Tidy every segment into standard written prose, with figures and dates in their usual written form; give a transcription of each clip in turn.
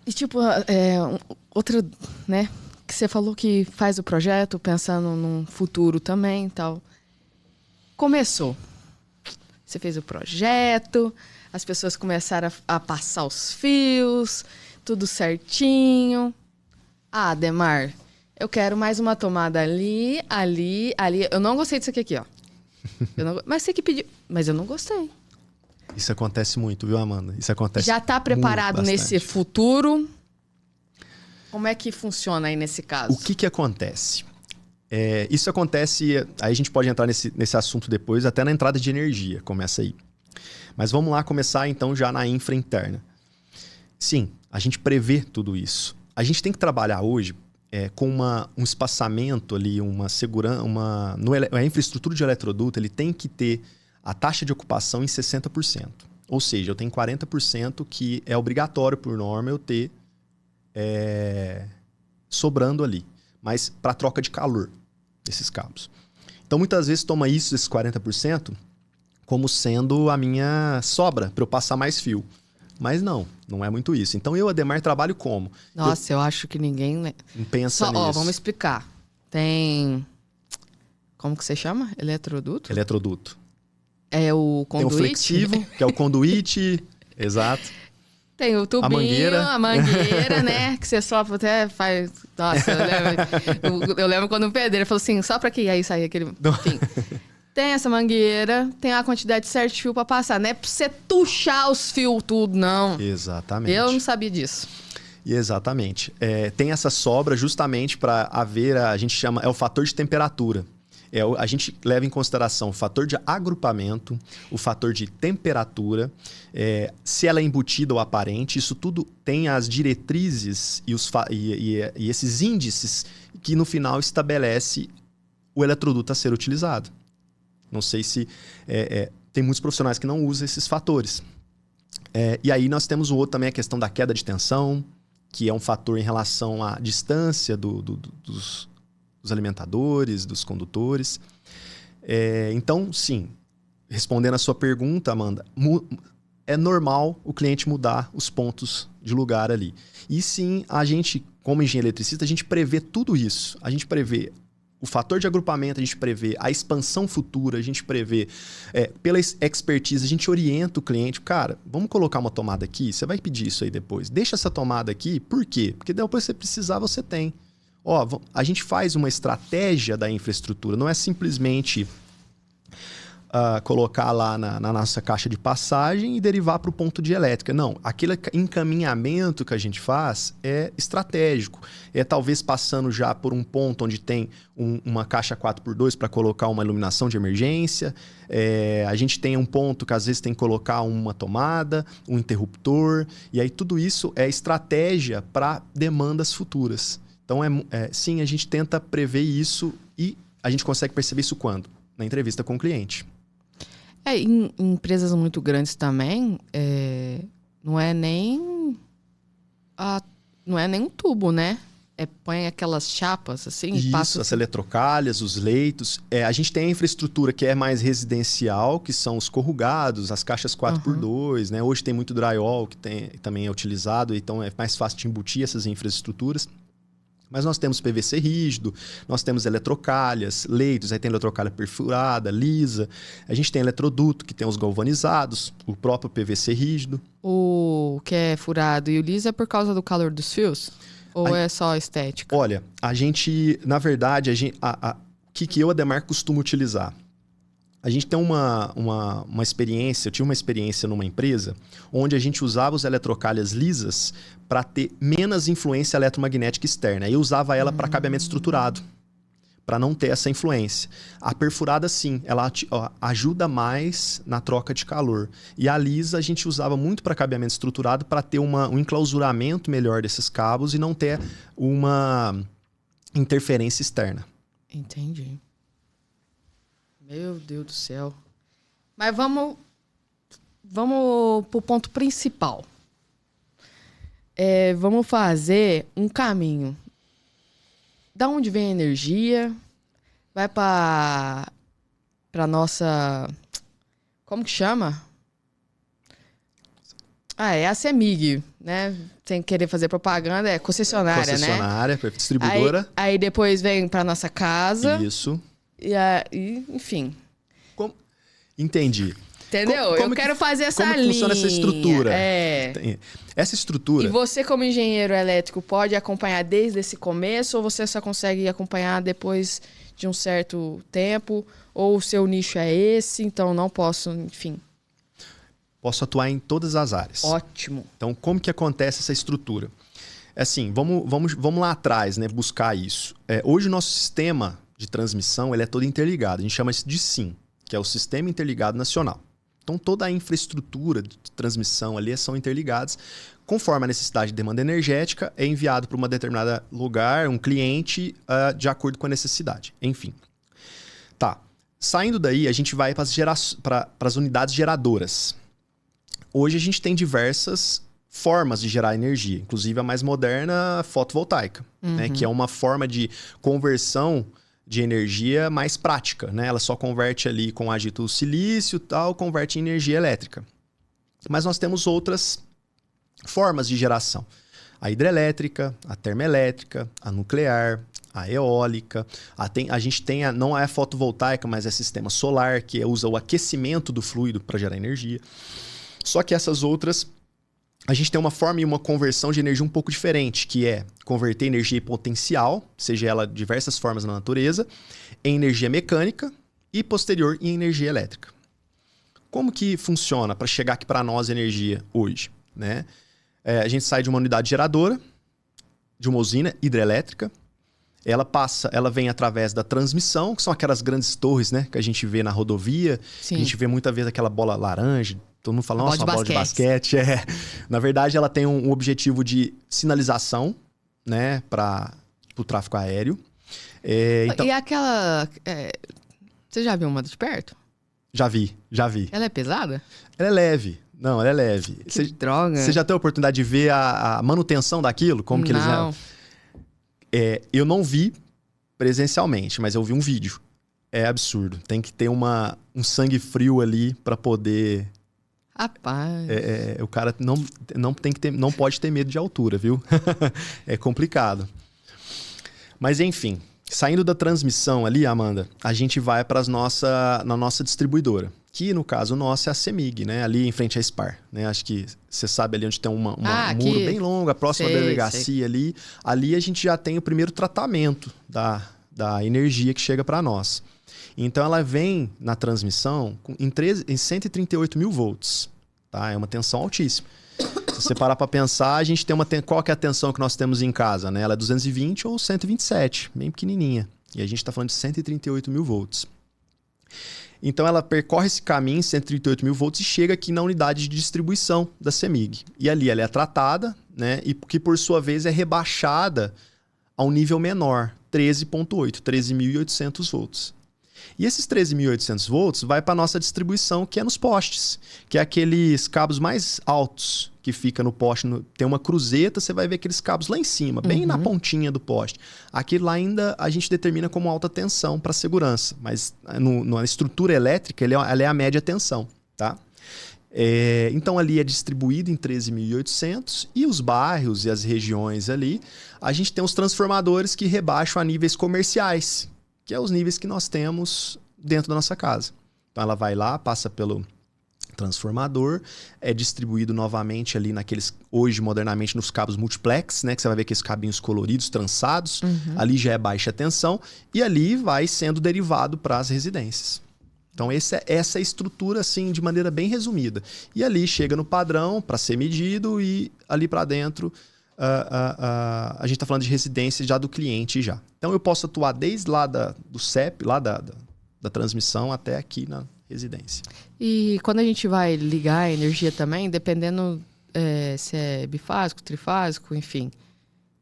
E tipo, outra, né? Que você falou que faz o projeto pensando num futuro também e tal. Começou. Você fez o projeto, as pessoas começaram a passar os fios, tudo certinho. Ah, Ademar, eu quero mais uma tomada ali, ali, ali. Eu não gostei disso aqui, ó. Mas você que pediu. Mas eu não gostei. Isso acontece muito, viu, Amanda? Isso acontece Já está preparado muito, nesse bastante. futuro? Como é que funciona aí nesse caso? O que acontece? Isso acontece... Aí a gente pode entrar nesse assunto depois, até na entrada de energia. Começa aí. Mas vamos lá começar, então, já na infra interna. Sim, a gente prevê tudo isso. A gente tem que trabalhar hoje com um espaçamento ali, uma segurança... A infraestrutura de eletroduto, ele tem que ter a taxa de ocupação em 60%. Ou seja, eu tenho 40% que é obrigatório, por norma, eu ter sobrando ali. Mas para troca de calor desses cabos. Então, muitas vezes toma isso, esses 40%, como sendo a minha sobra para eu passar mais fio. Mas não é muito isso. Então, eu, Ademar, trabalho como? Nossa, eu acho que ninguém... Não pensa nisso. Ó, vamos explicar. Tem... Como que você chama? Eletroduto? Eletroduto. É o conduíte? Tem o flexível, que é o conduíte. Exato. Tem o tubinho, a mangueira, né? Que você sopra até faz... Nossa, eu lembro quando o pedreiro falou assim, sopra aqui, aí sai aquele... Enfim. Tem essa mangueira, tem a quantidade certa de fio pra passar. Não é pra você tuchar os fios tudo, não. Exatamente. Eu não sabia disso. Exatamente. Tem essa sobra justamente para haver, a gente chama, é o fator de temperatura. A gente leva em consideração o fator de agrupamento, o fator de temperatura, se ela é embutida ou aparente. Isso tudo tem as diretrizes e esses índices que no final estabelece o eletroduto a ser utilizado. Não sei se... tem muitos profissionais que não usam esses fatores. E aí nós temos o outro também, a questão da queda de tensão, que é um fator em relação à distância dos alimentadores, dos condutores. Então, sim, respondendo a sua pergunta, Amanda, é normal o cliente mudar os pontos de lugar ali. E sim, a gente, como engenheiro eletricista, a gente prevê tudo isso. A gente prevê o fator de agrupamento, a gente prevê a expansão futura, a gente prevê, pela expertise, a gente orienta o cliente. Cara, vamos colocar uma tomada aqui? Você vai pedir isso aí depois. Deixa essa tomada aqui. Por quê? Porque depois você precisar, você tem. A gente faz uma estratégia da infraestrutura, não é simplesmente colocar lá na nossa caixa de passagem e derivar para o ponto de elétrica. Não, aquele encaminhamento que a gente faz é estratégico. Talvez passando já por um ponto onde tem uma caixa 4x2 para colocar uma iluminação de emergência. A gente tem um ponto que às vezes tem que colocar uma tomada, um interruptor. E aí tudo isso é estratégia para demandas futuras. Então, sim, a gente tenta prever isso e a gente consegue perceber isso quando? Na entrevista com o cliente. Em empresas muito grandes também, não é nem um tubo, né? Põe aquelas chapas assim Isso, e passa... as eletrocalhas, os leitos. A gente tem a infraestrutura que é mais residencial, que são os corrugados, as caixas 4x2, né? Hoje tem muito drywall que também é utilizado, então é mais fácil de embutir essas infraestruturas. Mas nós temos PVC rígido, nós temos eletrocalhas, leitos, aí tem eletrocalha perfurada, lisa. A gente tem eletroduto, que tem os galvanizados, o próprio PVC rígido. O que é furado e o liso é por causa do calor dos fios? Ou é só estética? Olha, a gente, na verdade, o que eu, Ademar, costumo utilizar? A gente tem uma experiência, eu tive uma experiência numa empresa onde a gente usava os eletrocalhas lisas para ter menos influência eletromagnética externa. Eu usava ela para cabeamento estruturado, para não ter essa influência. A perfurada, sim, ela ajuda mais na troca de calor. E a lisa a gente usava muito para cabeamento estruturado para ter um enclausuramento melhor desses cabos e não ter uma interferência externa. Entendi. Meu Deus do céu. Mas vamos pro ponto principal. Vamos fazer um caminho. Da onde vem a energia? Vai para nossa... Como que chama? É a CEMIG, né? Sem querer fazer propaganda, é concessionária, né? Concessionária, distribuidora. Aí depois vem pra nossa casa. Isso. E enfim. Entendi. Entendeu? Eu quero fazer essa linha. Como funciona essa estrutura? Essa estrutura... E você, como engenheiro elétrico, pode acompanhar desde esse começo ou você só consegue acompanhar depois de um certo tempo? Ou o seu nicho é esse, então não posso, enfim... Posso atuar em todas as áreas. Ótimo. Então, como que acontece essa estrutura? Assim, vamos lá atrás, né? Buscar isso. Hoje o nosso sistema de transmissão ele é todo interligado. A gente chama isso de SIM, que é o Sistema Interligado Nacional. Então, toda a infraestrutura de transmissão ali são interligadas. Conforme a necessidade de demanda energética, é enviado para um determinado lugar, um cliente, de acordo com a necessidade. Enfim. Tá. Saindo daí, a gente vai para as unidades geradoras. Hoje a gente tem diversas formas de gerar energia. Inclusive a mais moderna, a fotovoltaica, né? Que é uma forma de conversão de energia mais prática, né? Ela só converte ali com agito silício e tal, converte em energia elétrica. Mas nós temos outras formas de geração. A hidrelétrica, a termoelétrica, a nuclear, a eólica. A gente tem, não é a fotovoltaica, mas é sistema solar, que usa o aquecimento do fluido para gerar energia. Só que essas outras, a gente tem uma forma e uma conversão de energia um pouco diferente, que é converter energia potencial, seja ela de diversas formas na natureza, em energia mecânica e posterior em energia elétrica. Como que funciona para chegar aqui para nós a energia hoje? Né? A gente sai de uma unidade geradora, de uma usina hidrelétrica, ela vem através da transmissão, que são aquelas grandes torres, né, que a gente vê na rodovia. Sim. A gente vê muita vez aquela bola laranja, todo mundo fala, nossa, uma bola de basquete. Na verdade, ela tem um objetivo de sinalização, né, para o tráfego aéreo. Então... E aquela... Você já viu uma de perto? Já vi. Ela é pesada? Ela é leve. Não, ela é leve. Droga. Você já teve a oportunidade de ver a manutenção daquilo? Como que eles... Eu não vi presencialmente, mas eu vi um vídeo. É absurdo. Tem que ter um sangue frio ali para poder... Rapaz. O cara não pode ter medo de altura, viu? É complicado. Mas enfim, saindo da transmissão ali, Amanda, a gente vai para na nossa distribuidora. Que no caso nosso é a CEMIG, né? Ali em frente à SPAR. Né? Acho que você sabe ali onde tem um muro bem longo, a próxima delegacia ali. Ali a gente já tem o primeiro tratamento da energia que chega para nós. Então ela vem na transmissão em 138 mil volts. Tá? É uma tensão altíssima. Se você parar para pensar, a gente tem qual que é a tensão que nós temos em casa? Né? Ela é 220 ou 127, bem pequenininha. E a gente está falando de 138 mil volts. Então ela percorre esse caminho, 138 mil volts, e chega aqui na unidade de distribuição da CEMIG. E ali ela é tratada, né? E que por sua vez é rebaixada a um nível menor, 13.8, 13.800 volts. E esses 13.800 volts vai para a nossa distribuição, que é nos postes, que é aqueles cabos mais altos que fica no poste. Tem uma cruzeta, você vai ver aqueles cabos lá em cima, bem na pontinha do poste. Aquilo lá ainda a gente determina como alta tensão para segurança, mas na estrutura elétrica ela é a média tensão. Tá? Então ali é distribuído em 13.800 e os bairros e as regiões ali, a gente tem os transformadores que rebaixam a níveis comerciais, que é os níveis que nós temos dentro da nossa casa. Então ela vai lá, passa pelo transformador, é distribuído novamente ali hoje modernamente nos cabos multiplex, né, que você vai ver aqueles cabinhos coloridos, trançados, ali já é baixa tensão, e ali vai sendo derivado para as residências. Então essa é a estrutura assim, de maneira bem resumida. E ali chega no padrão para ser medido e ali para dentro... a gente está falando de residência já do cliente já. Então eu posso atuar desde lá do CEP, lá da transmissão até aqui na residência. E quando a gente vai ligar a energia também, dependendo se é bifásico, trifásico, enfim,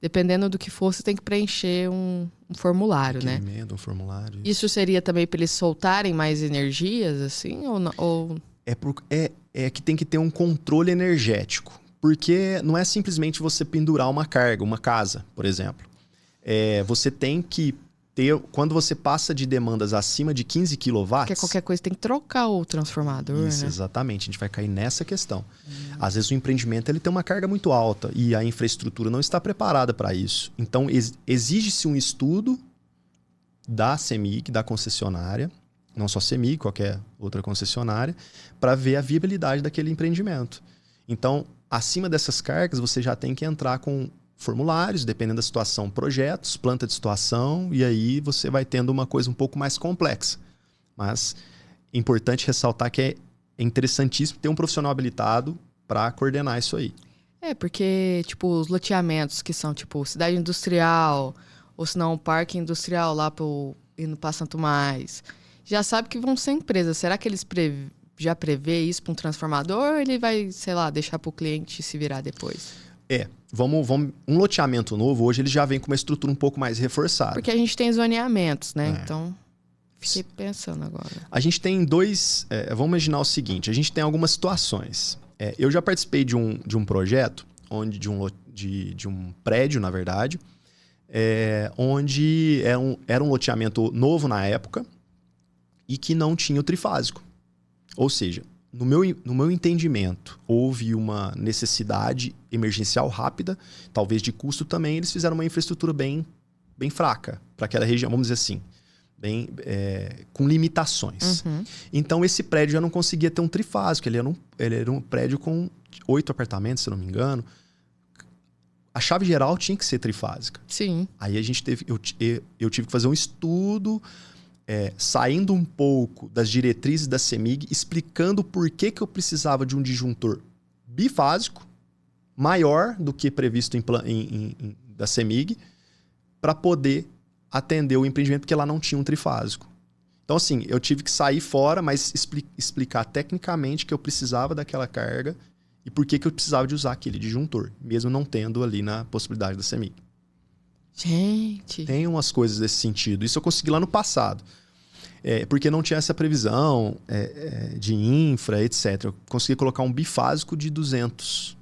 dependendo do que for, você tem que preencher um formulário, né? Um formulário. Isso seria também para eles soltarem mais energias, assim, ou não? É que tem que ter um controle energético. Porque não é simplesmente você pendurar uma carga, uma casa, por exemplo. Você tem que ter... Quando você passa de demandas acima de 15 kW... Porque qualquer coisa tem que trocar o transformador, Isso, né? Exatamente. A gente vai cair nessa questão. Às vezes o empreendimento ele tem uma carga muito alta e a infraestrutura não está preparada para isso. Então, exige-se um estudo da CEMIG, da concessionária, não só CEMIG, qualquer outra concessionária, para ver a viabilidade daquele empreendimento. Então, acima dessas cargas, você já tem que entrar com formulários, dependendo da situação, projetos, planta de situação, e aí você vai tendo uma coisa um pouco mais complexa. Mas é importante ressaltar que é interessantíssimo ter um profissional habilitado para coordenar isso aí. Porque, tipo, os loteamentos que são, tipo, cidade industrial, ou se não, parque industrial lá indo para Santo Mais, já sabe que vão ser empresas. Será que eles já prevê isso para um transformador ou ele vai, sei lá, deixar para o cliente se virar depois? Um loteamento novo, hoje ele já vem com uma estrutura um pouco mais reforçada. Porque a gente tem zoneamentos, né? Então, fiquei pensando agora. A gente tem vamos imaginar o seguinte, a gente tem algumas situações. Eu já participei de um projeto, de um prédio, na verdade, onde era um loteamento novo na época e que não tinha o trifásico. Ou seja, no meu entendimento, houve uma necessidade emergencial rápida, talvez de custo também, eles fizeram uma infraestrutura bem fraca para aquela região, vamos dizer assim, com limitações. Uhum. Então, esse prédio já não conseguia ter um trifásico, ele era um prédio com 8 apartamentos, se não me engano. A chave geral tinha que ser trifásica. Sim. Aí eu tive que fazer um estudo, saindo um pouco das diretrizes da CEMIG, explicando por que eu precisava de um disjuntor bifásico, maior do que previsto da CEMIG, para poder atender o empreendimento, porque lá não tinha um trifásico. Então, assim, eu tive que sair fora, mas explicar tecnicamente que eu precisava daquela carga e por que eu precisava de usar aquele disjuntor, mesmo não tendo ali na possibilidade da CEMIG. Gente... Tem umas coisas desse sentido. Isso eu consegui lá no passado. Porque não tinha essa previsão de infra, etc. Eu consegui colocar um bifásico de 200.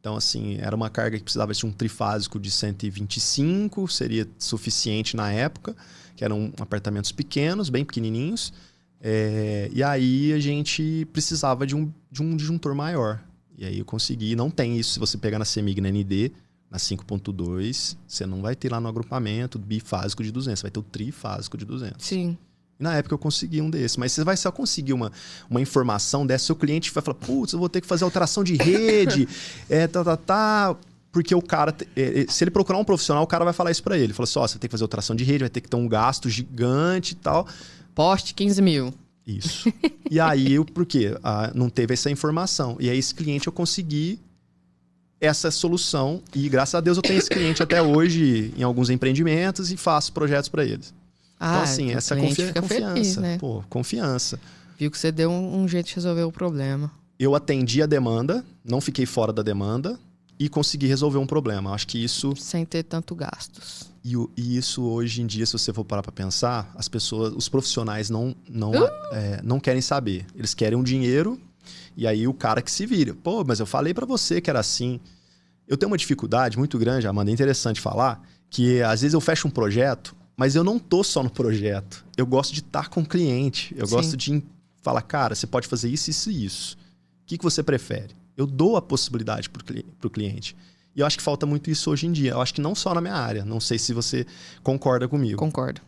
Então, assim, era uma carga que precisava de um trifásico de 125, seria suficiente na época, que eram apartamentos pequenos, bem pequenininhos. E aí a gente precisava de um disjuntor maior. E aí eu consegui. Não tem isso se você pegar na CEMIG, na ND, na 5.2, você não vai ter lá no agrupamento bifásico de 200, você vai ter o trifásico de 200. Sim. E na época eu consegui um desses, mas você vai só conseguir uma informação dessa, seu cliente vai falar, putz, eu vou ter que fazer alteração de rede, porque o cara, se ele procurar um profissional, o cara vai falar isso para ele. Ele fala assim, você vai ter que fazer alteração de rede, vai ter que ter um gasto gigante e tal. Poste 15 mil. Isso. E aí, por quê? Não teve essa informação. E aí esse cliente eu consegui essa solução e graças a Deus eu tenho esse cliente até hoje em alguns empreendimentos e faço projetos para eles. Então, assim, essa confiança. Feliz, né? Confiança. Viu que você deu um jeito de resolver o problema. Eu atendi a demanda, não fiquei fora da demanda e consegui resolver um problema. Acho que isso... Sem ter tanto gastos. E isso hoje em dia, se você for parar para pensar, as pessoas, os profissionais não querem saber. Eles querem um dinheiro e aí o cara que se vira. Pô, mas eu falei para você que era assim. Eu tenho uma dificuldade muito grande, Amanda, é interessante falar, que às vezes eu fecho um projeto, mas eu não tô só no projeto. Eu gosto de estar com o cliente. Eu gosto de falar, cara, você pode fazer isso, isso e isso. O que você prefere? Eu dou a possibilidade pro cliente. E eu acho que falta muito isso hoje em dia. Eu acho que não só na minha área. Não sei se você concorda comigo. Concordo.